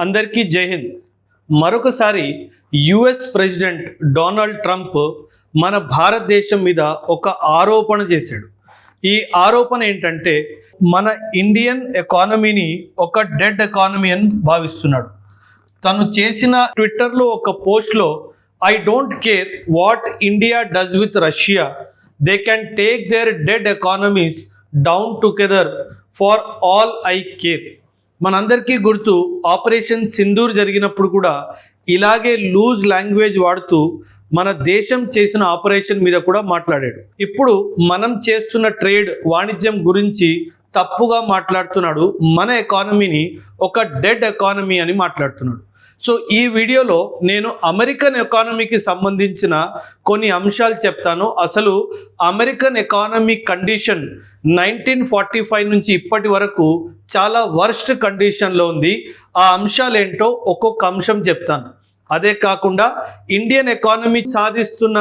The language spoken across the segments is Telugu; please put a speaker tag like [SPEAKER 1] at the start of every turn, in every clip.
[SPEAKER 1] అందరికీ జై హింద్. మరొకసారి యుఎస్ ప్రెసిడెంట్ డొనాల్డ్ ట్రంప్ మన భారతదేశం మీద ఒక ఆరోపణ చేశాడు. ఈ ఆరోపణ ఏంటంటే మన ఇండియన్ ఎకానమీని ఒక డెడ్ ఎకానమీ అని భావిస్తున్నాడు. తను చేసిన ట్విట్టర్లో ఒక పోస్ట్లో I don't care what India does with Russia, they can take their dead economies down together far all I care. మనందరికీ గుర్తు ఆపరేషన్ సింధూర్ జరిగినప్పుడు కూడా ఇలాగే లూజ్ లాంగ్వేజ్ వాడుతూ మన దేశం చేసిన ఆపరేషన్ మీద కూడా మాట్లాడాడు. ఇప్పుడు మనం చేస్తున్న ట్రేడ్ వాణిజ్యం గురించి తప్పుగా మాట్లాడుతున్నాడు. మన ఎకానమీని ఒక డెడ్ ఎకానమీ అని మాట్లాడుతున్నాడు. సో ఈ వీడియోలో నేను అమెరికన్ ఎకానమీకి సంబంధించిన కొన్ని అంశాలు చెప్తాను. అసలు అమెరికన్ ఎకానమీ కండిషన్ 1945 నుంచి ఇప్పటి వరకు చాలా వర్స్ట్ కండిషన్లో ఉంది. ఆ అంశాలు ఏంటో ఒక్కొక్క అంశం చెప్తాను. అదే కాకుండా ఇండియన్ ఎకానమీ సాధిస్తున్న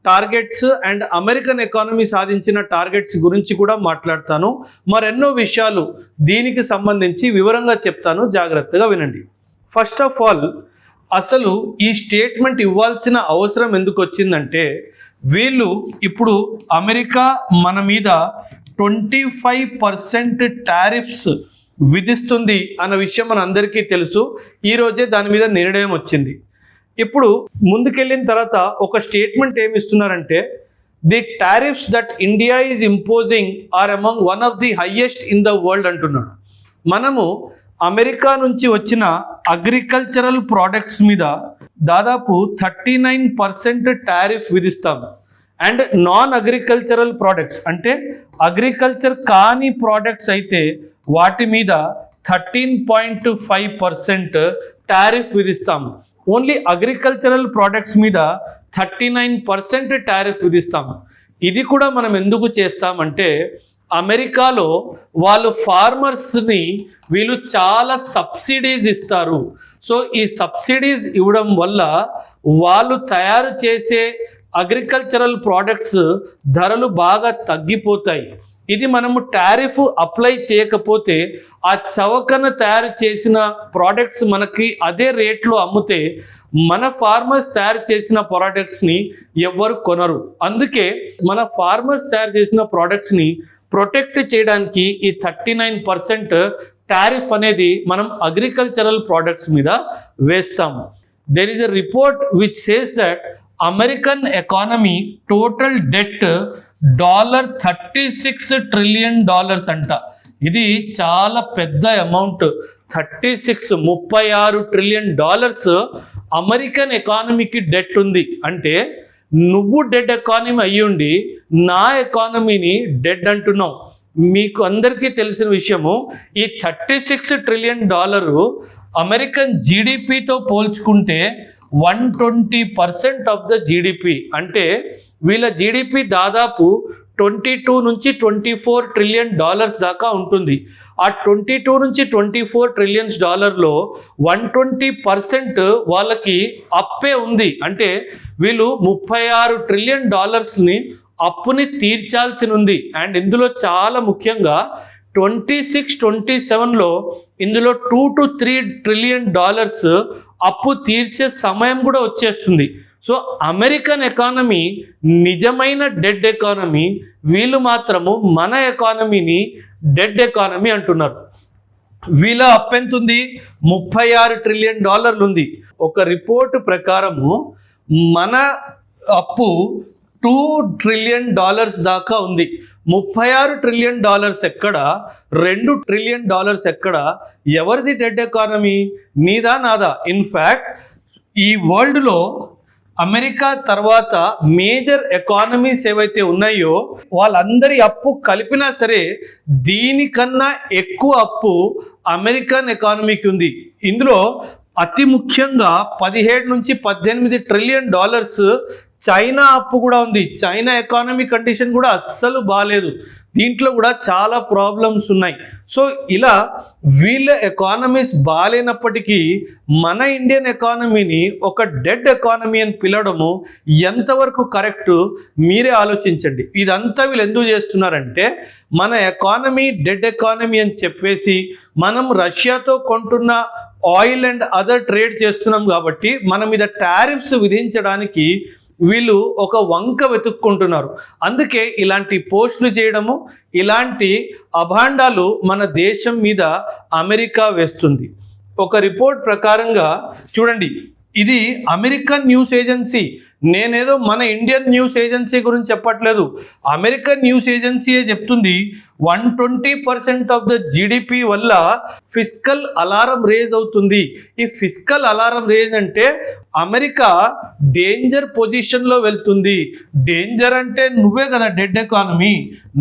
[SPEAKER 1] టార్గెట్స్ అండ్ అమెరికన్ ఎకానమీ సాధించిన టార్గెట్స్ గురించి కూడా మాట్లాడతాను. మరెన్నో విషయాలు దీనికి సంబంధించి వివరంగా చెప్తాను, జాగ్రత్తగా వినండి. ఫస్ట్ ఆఫ్ ఆల్, అసలు ఈ స్టేట్మెంట్ ఇవ్వాల్సిన అవసరం ఎందుకు వచ్చిందంటే, వీళ్ళు ఇప్పుడు అమెరికా మన మీద 25% టారిఫ్స్ విధిస్తుంది అన్న విషయం మన అందరికీ తెలుసు. ఈరోజే దాని మీద నిర్ణయం వచ్చింది. ఇప్పుడు ముందుకెళ్ళిన తర్వాత ఒక స్టేట్మెంట్ ఏమి ఇస్తున్నారంటే, the tariffs that India is imposing are among one of the highest in the world అంటున్నాడు. మనము అమెరికా నుంచి వచ్చిన అగ్రికల్చరల్ ప్రోడక్ట్స్ మీద దాదాపు 39% టారిఫ్ విధిస్తాము. అండ్ నాన్ అగ్రికల్చరల్ ప్రోడక్ట్స్ అంటే అగ్రికల్చర్ కాని ప్రోడక్ట్స్ అయితే వాటి మీద 13.5% టారిఫ్ విధిస్తాము. ఓన్లీ అగ్రికల్చరల్ ప్రోడక్ట్స్ మీద 39% టారిఫ్ విధిస్తాము. ఇది కూడా మనం ఎందుకు చేస్తామంటే, అమెరికాలో వాళ్ళు ఫార్మర్స్ని వీళ్ళు చాలా సబ్సిడీస్ ఇస్తారు. సో ఈ సబ్సిడీస్ ఇవ్వడం వల్ల వాళ్ళు తయారు చేసే అగ్రికల్చరల్ ప్రోడక్ట్స్ ధరలు బాగా తగ్గిపోతాయి. ఇది మనము టారిఫ్ అప్లై చేయకపోతే ఆ చవకన తయారు చేసిన ప్రోడక్ట్స్ మనకి అదే రేట్లో అమ్మితే మన ఫార్మర్స్ తయారు చేసిన ప్రోడక్ట్స్ని ఎవ్వరు కొనరు. అందుకే మన ఫార్మర్స్ తయారు చేసిన ప్రోడక్ట్స్ని ప్రొటెక్ట్ చేయడానికి ఈ 39% టారిఫ్ అనేది మనం అగ్రికల్చరల్ ప్రోడక్ట్స్ మీద వేస్తాము. There is a report which says that American economy total debt $36 trillion అంట. ఇది చాలా పెద్ద అమౌంట్. 36 ట్రిలియన్ అమెరికన్ ఎకానమీకి డెట్ ఉంది. అంటే నువ్వు డెడ్ ఎకానమీ అయ్యుండి నా ఎకానమీని డెడ్ అంటున్నావు. మీకు అందరికీ తెలిసిన విషయము, ఈ $36 ట్రిలియన్ అమెరికన్ జీడిపితో పోల్చుకుంటే 120% ఆఫ్ ద జీడిపి. అంటే వీళ్ళ జీడిపి దాదాపు 22 నుంచి 24 ట్రిలియన్ దాకా ఉంటుంది. ఆ 22 నుంచి 24 ట్రిలియన్స్ డాలర్లో 120% వాళ్ళకి అప్పే ఉంది. అంటే వీళ్ళు 36 ట్రిలియన్ డాలర్స్ని అప్పుని తీర్చాల్సి ఉంది. అండ్ ఇందులో చాలా ముఖ్యంగా 26-27లో ఇందులో 2 to 3 ట్రిలియన్ అప్పు తీర్చే సమయం కూడా వచ్చేస్తుంది. సో అమెరికన్ ఎకానమీ నిజమైన డెడ్ ఎకానమీ. వీళ్ళు మాత్రము మన ఎకానమీని డెడ్ ఎకానమీ అంటున్నారు. వీళ్ళ అప్పు ఎంత ఉంది? 36 ట్రిలియన్ ఉంది. ఒక రిపోర్ట్ ప్రకారము మన అప్పు $2 ట్రిలియన్ దాకా ఉంది. 36 ట్రిలియన్ ఎక్కడ, 2 ట్రిలియన్ ఎక్కడ? ఎవరిది డెడ్ ఎకానమీ? నీదా నాదా? ఇన్ఫ్యాక్ట్ ఈ వరల్డ్లో అమెరికా తర్వాత మేజర్ ఎకానమీస్ ఏవైతే ఉన్నాయో వాళ్ళందరి అప్పు కలిపినా సరే దీనికన్నా ఎక్కువ అప్పు అమెరికన్ ఎకానమీకి ఉంది. ఇందులో అతి ముఖ్యంగా 17 నుంచి 18 ట్రిలియన్ చైనా అప్పు కూడా ఉంది. చైనా ఎకానమీ కండిషన్ కూడా అస్సలు బాగాలేదు. దీంట్లో కూడా చాలా ప్రాబ్లమ్స్ ఉన్నాయి. సో ఇలా వీళ్ళ ఎకానమీస్ బాగాలేనప్పటికీ మన ఇండియన్ ఎకానమీని ఒక డెడ్ ఎకానమీ అని పిలవడము ఎంతవరకు కరెక్ట్ మీరే ఆలోచించండి. ఇదంతా వీళ్ళు ఎందుకు చేస్తున్నారంటే, మన ఎకానమీ డెడ్ ఎకానమీ అని చెప్పేసి మనం రష్యాతో కొంటున్న ఆయిల్ అండ్ అదర్ ట్రేడ్ చేస్తున్నాం కాబట్టి మన మీద టారిఫ్స్ విధించడానికి వీళ్ళు ఒక వంక వెతుక్కుంటున్నారు. అందుకే ఇలాంటి పోస్టులు చేయడము, ఇలాంటి అభాండాలు మన దేశం మీద అమెరికా వేస్తుంది. ఒక రిపోర్ట్ ప్రకారంగా చూడండి, ఇది అమెరికన్ న్యూస్ ఏజెన్సీ, నేనేదో మన ఇండియన్ న్యూస్ ఏజెన్సీ గురించి చెప్పట్లేదు. అమెరికన్ న్యూస్ ఏజెన్సీయే చెప్తుంది 120% ఆఫ్ ద జీడిపి వల్ల ఫిస్కల్ అలారం రేజ్ అవుతుంది. ఈ ఫిస్కల్ అలారం రేజ్ అంటే అమెరికా డేంజర్ పొజిషన్లో వెళ్తుంది. డేంజర్ అంటే నువ్వే కదా డెడ్ ఎకానమీ,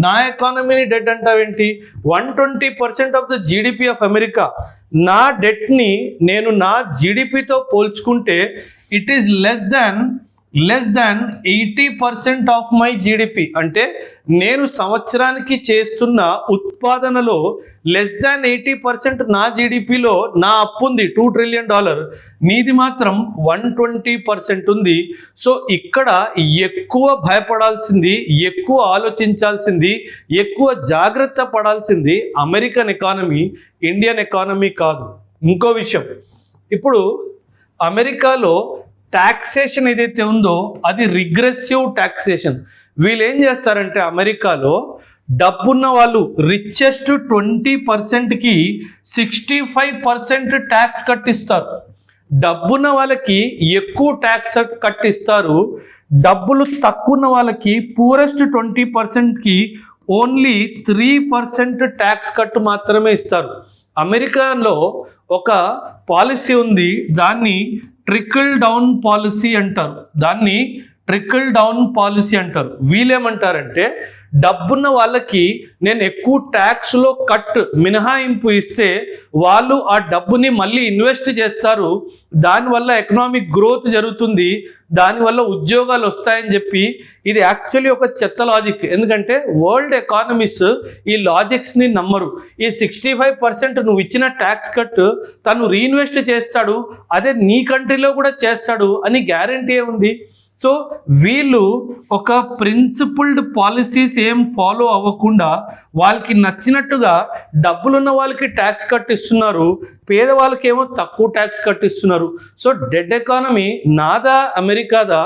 [SPEAKER 1] నా ఎకానమీని డెడ్ అంటావేంటి? 120% of the GDP of America, నా డెట్ని నేను నా జీడిపితో పోల్చుకుంటే it is less than 80% of my GDP. అంటే నేను సంవత్సరానికి చేస్తున్న ఉత్పాదనలో లెస్ దాన్ 80% నా జీడిపిలో నా అప్పు ఉంది, $2 ట్రిలియన్. నీది మాత్రం 120% ఉంది. సో ఇక్కడ ఎక్కువ భయపడాల్సింది, ఎక్కువ ఆలోచించాల్సింది, ఎక్కువ జాగ్రత్త పడాల్సింది అమెరికన్ ఎకానమీ, ఇండియన్ ఎకానమీ కాదు. ఇంకో విషయం, ఇప్పుడు అమెరికాలో టాక్సేషన్ ఏదైతే ఉందో అది రిగ్రెసివ్ టాక్సేషన్. వీళ్ళు ఏం చేస్తారంటే అమెరికాలో డబ్బున్న వాళ్ళు రిచెస్ట్ 20%కి 65% ట్యాక్స్ కట్టిస్తారు. డబ్బున్న వాళ్ళకి ఎక్కువ ట్యాక్స్ కట్టిస్తారు. డబ్బులు తక్కువ ఉన్న వాళ్ళకి పూరెస్ట్ 20%కి ఓన్లీ 3% ట్యాక్స్ కట్టు మాత్రమే ఇస్తారు. అమెరికాలో ఒక పాలసీ ఉంది, దాన్ని ట్రికల్ డౌన్ పాలసీ అంటారు. వీళ్ళేమంటారంటే డబ్బున్న వాళ్ళకి నేను ఎక్కువ ట్యాక్స్లో మినహాయింపు ఇస్తే వాళ్ళు ఆ డబ్బుని మళ్ళీ ఇన్వెస్ట్ చేస్తారు, దానివల్ల ఎకనామిక్ గ్రోత్ జరుగుతుంది, దానివల్ల ఉద్యోగాలు వస్తాయని చెప్పి. ఇది యాక్చువల్లీ ఒక చెత్త లాజిక్. ఎందుకంటే వరల్డ్ ఎకానమీస్ ఈ లాజిక్స్ని నమ్మరు. ఈ 65% నువ్వు ఇచ్చిన ట్యాక్స్ కట్ తను రీఇన్వెస్ట్ చేస్తాడు, అదే నీ కంట్రీలో కూడా చేస్తాడు అని గ్యారంటీ ఉంది. సో వీళ్ళు ఒక ప్రిన్సిపుల్డ్ పాలసీస్ ఏం ఫాలో అవ్వకుండా వాళ్ళకి నచ్చినట్టుగా డబ్బులున్న వాళ్ళకి ట్యాక్స్ కట్టిస్తున్నారు, పేదవాళ్ళకేమో తక్కువ ట్యాక్స్ కట్టిస్తున్నారు. సో డెడ్ ఎకానమీ నాదా అమెరికాదా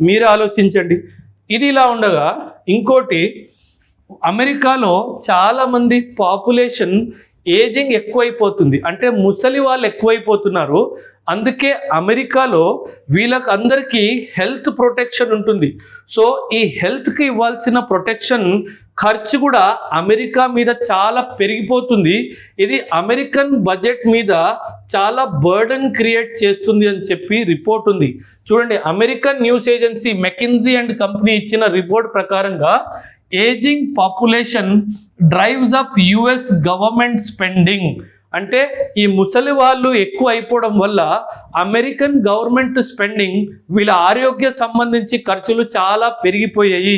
[SPEAKER 1] మీరు ఆలోచించండి. ఇది ఇలా ఉండగా ఇంకోటి, అమెరికాలో చాలామంది పాపులేషన్ ఏజింగ్ ఎక్కువైపోతుంది, అంటే ముసలి వాళ్ళు ఎక్కువైపోతున్నారు. అందుకే అమెరికాలో వీళ్ళకి అందరికీ హెల్త్ ప్రొటెక్షన్ ఉంటుంది. సో ఈ హెల్త్కి ఇవ్వాల్సిన ప్రొటెక్షన్ ఖర్చు కూడా అమెరికా మీద చాలా పెరిగిపోతుంది. ఇది అమెరికన్ బడ్జెట్ మీద చాలా బర్డన్ క్రియేట్ చేస్తుంది అని చెప్పి రిపోర్ట్ ఉంది. చూడండి, American news agency McKinsey and company ఇచ్చిన రిపోర్ట్ ప్రకారంగా ageing population drives up US government spending. అంటే ఈ ముసలి వాళ్ళు ఎక్కువ అయిపోవడం వల్ల అమెరికన్ గవర్నమెంట్ స్పెండింగ్, వీళ్ళ ఆరోగ్య సంబంధించి ఖర్చులు చాలా పెరిగిపోయాయి,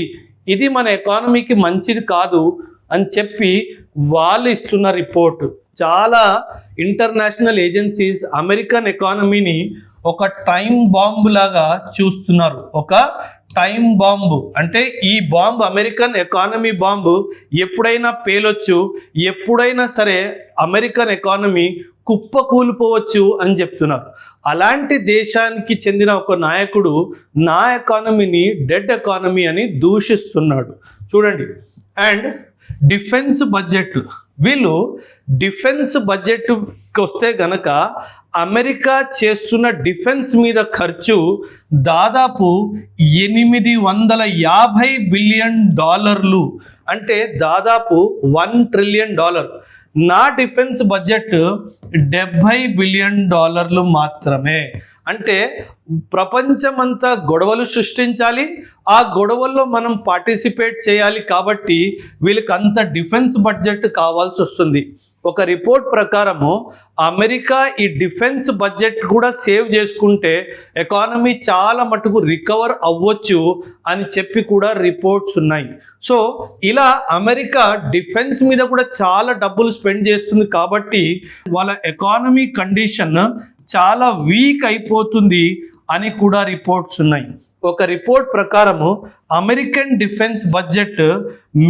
[SPEAKER 1] ఇది మన ఎకానమీకి మంచిది కాదు అని చెప్పి వాళ్ళు ఇస్తున్న రిపోర్ట్. చాలా ఇంటర్నేషనల్ ఏజెన్సీస్ అమెరికన్ ఎకానమీని ఒక టైం బాంబు లాగా చూస్తున్నారు. ఒక టైం బాంబు అంటే ఈ బాంబు, అమెరికన్ ఎకానమీ బాంబు ఎప్పుడైనా పేలొచ్చు, ఎప్పుడైనా సరే అమెరికన్ ఎకానమీ కుప్పకూలిపోవచ్చు అని చెప్తున్నారు. అలాంటి దేశానికి చెందిన ఒక నాయకుడు నా ఎకానమీని డెడ్ ఎకానమీ అని దూషిస్తున్నాడు. చూడండి, అండ్ డిఫెన్స్ బడ్జెట్, వీళ్ళు డిఫెన్స్ బడ్జెట్కి వస్తే గనక అమెరికా చేస్తున్న డిఫెన్స్ మీద ఖర్చు దాదాపు $850 బిలియన్, అంటే దాదాపు $1 ట్రిలియన్. నా డిఫెన్స్ బడ్జెట్ $70 బిలియన్ మాత్రమే. అంటే ప్రపంచమంతా గొడవలు సృష్టించాలి, ఆ గొడవల్లో మనం పార్టిసిపేట్ చేయాలి, కాబట్టి వీళ్ళకి అంత డిఫెన్స్ బడ్జెట్ కావాల్సి వస్తుంది. ఒక రిపోర్ట్ ప్రకారము అమెరికా ఈ డిఫెన్స్ బడ్జెట్ కూడా సేవ్ చేసుకుంటే ఎకానమీ చాలా మటుకు రికవర్ అవ్వచ్చు అని చెప్పి కూడా రిపోర్ట్స్ ఉన్నాయి. సో ఇలా అమెరికా డిఫెన్స్ మీద కూడా చాలా డబ్బులు స్పెండ్ చేస్తుంది, కాబట్టి వాళ్ళ ఎకానమీ కండిషన్ చాలా వీక్ అయిపోతుంది అని కూడా రిపోర్ట్స్ ఉన్నాయి. ఒక రిపోర్ట్ ప్రకారము అమెరికన్ డిఫెన్స్ బడ్జెట్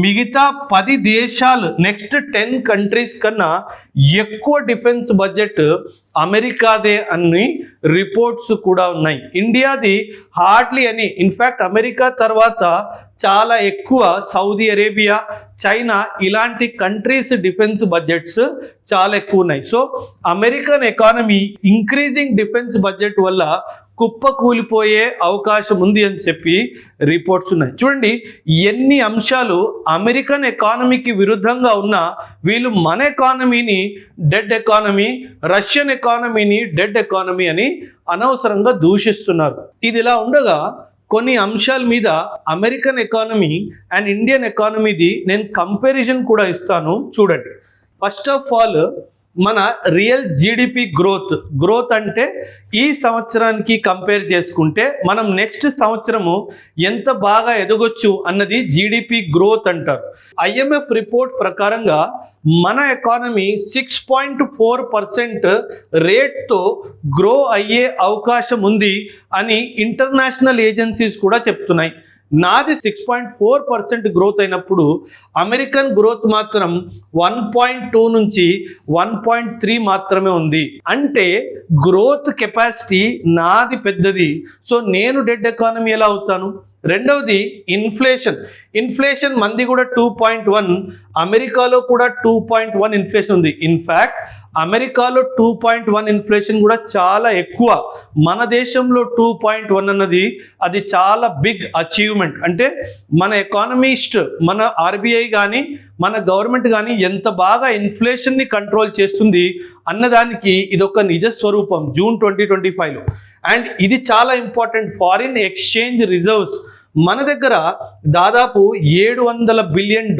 [SPEAKER 1] మిగతా 10 దేశాలు నెక్స్ట్ 10 కంట్రీస్ కన్నా ఎక్కువ డిఫెన్స్ బడ్జెట్ అమెరికాదే అని రిపోర్ట్స్ కూడా ఉన్నాయి. ఇండియాది హార్డ్లీ అని, ఇన్ఫ్యాక్ట్ అమెరికా తర్వాత చాలా ఎక్కువ సౌదీ అరేబియా, చైనా ఇలాంటి కంట్రీస్ డిఫెన్స్ బడ్జెట్స్ చాలా ఎక్కువ ఉన్నాయి. So American economy increasing defence budget వల్ల కుప్ప కూలిపోయే అవకాశం ఉంది అని చెప్పి రిపోర్ట్స్ ఉన్నాయి. చూడండి ఎన్ని అంశాలు అమెరికన్ ఎకానమీకి విరుద్ధంగా ఉన్నా వీళ్ళు మన ఎకానమీని డెడ్ ఎకానమీ, రష్యన్ ఎకానమీని డెడ్ ఎకానమీ అని అనవసరంగా దూషిస్తున్నారు. ఇది ఇలా ఉండగా కొన్ని అంశాల మీద అమెరికన్ ఎకానమీ అండ్ ఇండియన్ ఎకానమీది నేను కంపారిజన్ కూడా ఇస్తాను, చూడండి. ఫస్ట్ ఆఫ్ ఆల్ మన రియల్ జీడిపి గ్రోత్ అంటే ఈ సంవత్సరానికి కంపేర్ చేసుకుంటే మనం నెక్స్ట్ సంవత్సరము ఎంత బాగా ఎదగొచ్చు అన్నది జీడిపి గ్రోత్ అంటారు. IMF రిపోర్ట్ ప్రకారంగా మన ఎకానమీ 6.4% రేట్తో గ్రో అయ్యే అవకాశం ఉంది అని ఇంటర్నేషనల్ ఏజెన్సీస్ కూడా చెప్తున్నాయి. నాది 6.4% గ్రోత్ అయినప్పుడు అమెరికన్ గ్రోత్ మాత్రం 1.2 నుంచి 1.3 మాత్రమే ఉంది. అంటే గ్రోత్ కెపాసిటీ నాది పెద్దది. సో నేను డెడ్ ఎకానమీ ఎలా అవుతాను? రెండవది ఇన్ఫ్లేషన్ మంది కూడా 2.1, అమెరికాలో కూడా 2.1 ఇన్ఫ్లేషన్ ఉంది. ఇన్ఫ్యాక్ట్ అమెరికాలో 2.1 ఇన్ఫ్లేషన్ కూడా చాలా ఎక్కువ. మన దేశంలో 2.1 అన్నది అది చాలా బిగ్ అచీవ్మెంట్. అంటే మన ఎకానమిస్ట్, మన RBI కానీ మన గవర్నమెంట్ కానీ ఎంత బాగా ఇన్ఫ్లేషన్ని కంట్రోల్ చేస్తుంది అన్నదానికి ఇదొక నిజ స్వరూపం జూన్ 2025లో. అండ్ ఇది చాలా ఇంపార్టెంట్. ఫారిన్ ఎక్స్చేంజ్ రిజర్వ్స్ మన దగ్గర దాదాపు $700 బిలియన్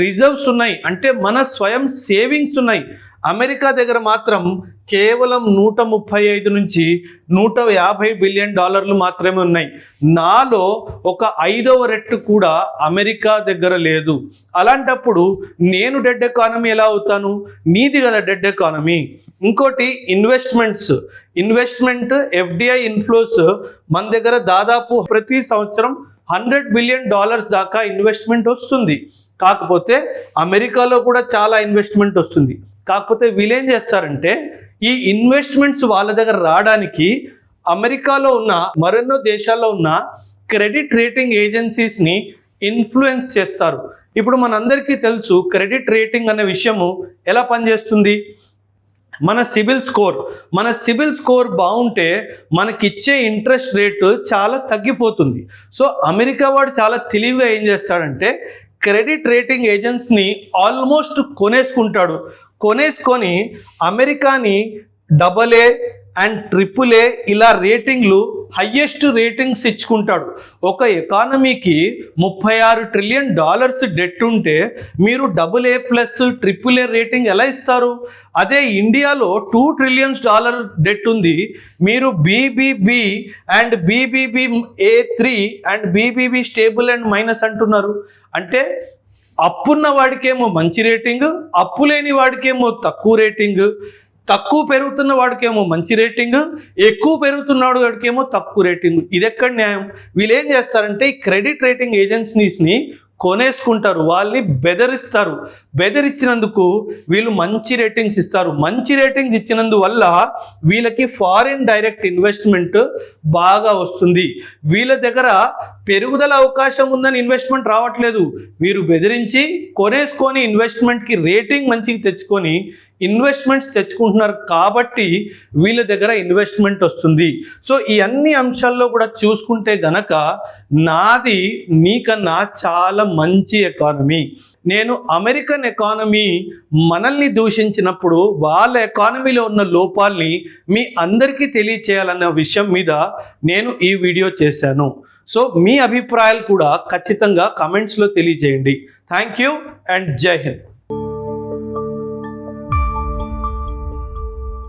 [SPEAKER 1] రిజర్వ్స్ ఉన్నాయి. అంటే మన స్వయం సేవింగ్స్ ఉన్నాయి. అమెరికా దగ్గర మాత్రం కేవలం 135 నుంచి 150 బిలియన్ డాలర్లు మాత్రమే ఉన్నాయి. నాలో ఒక 5వ రెట్టు కూడా అమెరికా దగ్గర లేదు. అలాంటప్పుడు నేను డెడ్ ఎకానమీ ఎలా అవుతాను? నీది కదా డెడ్ ఎకానమీ. ఇంకోటి ఇన్వెస్ట్మెంట్ FDI ఇన్ఫ్లోస్ మన దగ్గర దాదాపు ప్రతి సంవత్సరం $100 బిలియన్ దాకా ఇన్వెస్ట్మెంట్ వస్తుంది. కాకపోతే అమెరికాలో కూడా చాలా ఇన్వెస్ట్మెంట్ వస్తుంది. కాకపోతే వీళ్ళు ఏం చేస్తారంటే ఈ ఇన్వెస్ట్మెంట్స్ వాళ్ళ దగ్గర రావడానికి అమెరికాలో ఉన్న మరెన్నో దేశాల్లో ఉన్న క్రెడిట్ రేటింగ్ ఏజెన్సీస్ని ఇన్ఫ్లుయెన్స్ చేస్తారు. ఇప్పుడు మనందరికీ తెలుసు క్రెడిట్ రేటింగ్ అనే విషయము ఎలా పనిచేస్తుంది. మన సిబిల్ స్కోర్ బాగుంటే మనకిచ్చే ఇంట్రెస్ట్ రేటు చాలా తగ్గిపోతుంది. సో అమెరికా వాడు చాలా తెలివిగా ఏం చేస్తాడంటే క్రెడిట్ రేటింగ్ ఏజెన్సీని ఆల్మోస్ట్ కొనేసుకొని అమెరికాని AA అండ్ AAA ఇలా రేటింగ్లు హయ్యెస్ట్ రేటింగ్స్ ఇచ్చుకుంటాడు. ఒక ఎకానమీకి $36 ట్రిలియన్ డెట్ ఉంటే మీరు AA+, AAA రేటింగ్ ఎలా ఇస్తారు? అదే ఇండియాలో $2 ట్రిలియన్స్ డెట్ ఉంది, మీరు BBB and BBBA3 and BBB stable and minus అంటున్నారు. అంటే అప్పున్న వాడికేమో మంచి రేటింగ్, అప్పు లేని వాడికేమో తక్కువ రేటింగ్, తక్కువ పెరుగుతున్న వాడికేమో మంచి రేటింగ్, ఎక్కువ పెరుగుతున్న వాడికేమో తక్కువ రేటింగ్. ఇది ఎక్కడ న్యాయం? వీళ్ళు ఏం చేస్తారంటే ఈ క్రెడిట్ రేటింగ్ ఏజెన్సీస్ని కొనేసుకుంటారు, వాళ్ళని బెదిరించినందుకు వీళ్ళు మంచి రేటింగ్స్ ఇస్తారు. మంచి రేటింగ్స్ ఇచ్చినందువల్ల వీళ్ళకి ఫారిన్ డైరెక్ట్ ఇన్వెస్ట్మెంట్ బాగా వస్తుంది. వీళ్ళ దగ్గర పెరుగుదల అవకాశం ఉందని ఇన్వెస్ట్మెంట్ రావట్లేదు, వీరు బెదిరించి కొనేసుకొని ఇన్వెస్ట్మెంట్కి రేటింగ్ మంచిగా తెచ్చుకొని ఇన్వెస్ట్మెంట్స్ తెచ్చుకుంటున్నారు కాబట్టి వీళ్ళ దగ్గర ఇన్వెస్ట్మెంట్ వస్తుంది. సో ఈ అన్ని అంశాల్లో కూడా చూసుకుంటే గనక నాది నీకన్నా చాలా మంచి ఎకానమీ. నేను అమెరికన్ ఎకానమీ మనల్ని దూషించినప్పుడు వాళ్ళ ఎకానమీలో ఉన్న లోపాల్ని మీ అందరికీ తెలియచేయాలన్న విషయం మీద నేను ఈ వీడియో చేశాను. సో మీ అభిప్రాయాలు కూడా ఖచ్చితంగా కమెంట్స్లో తెలియజేయండి. థ్యాంక్ యూ అండ్ జై హింద్.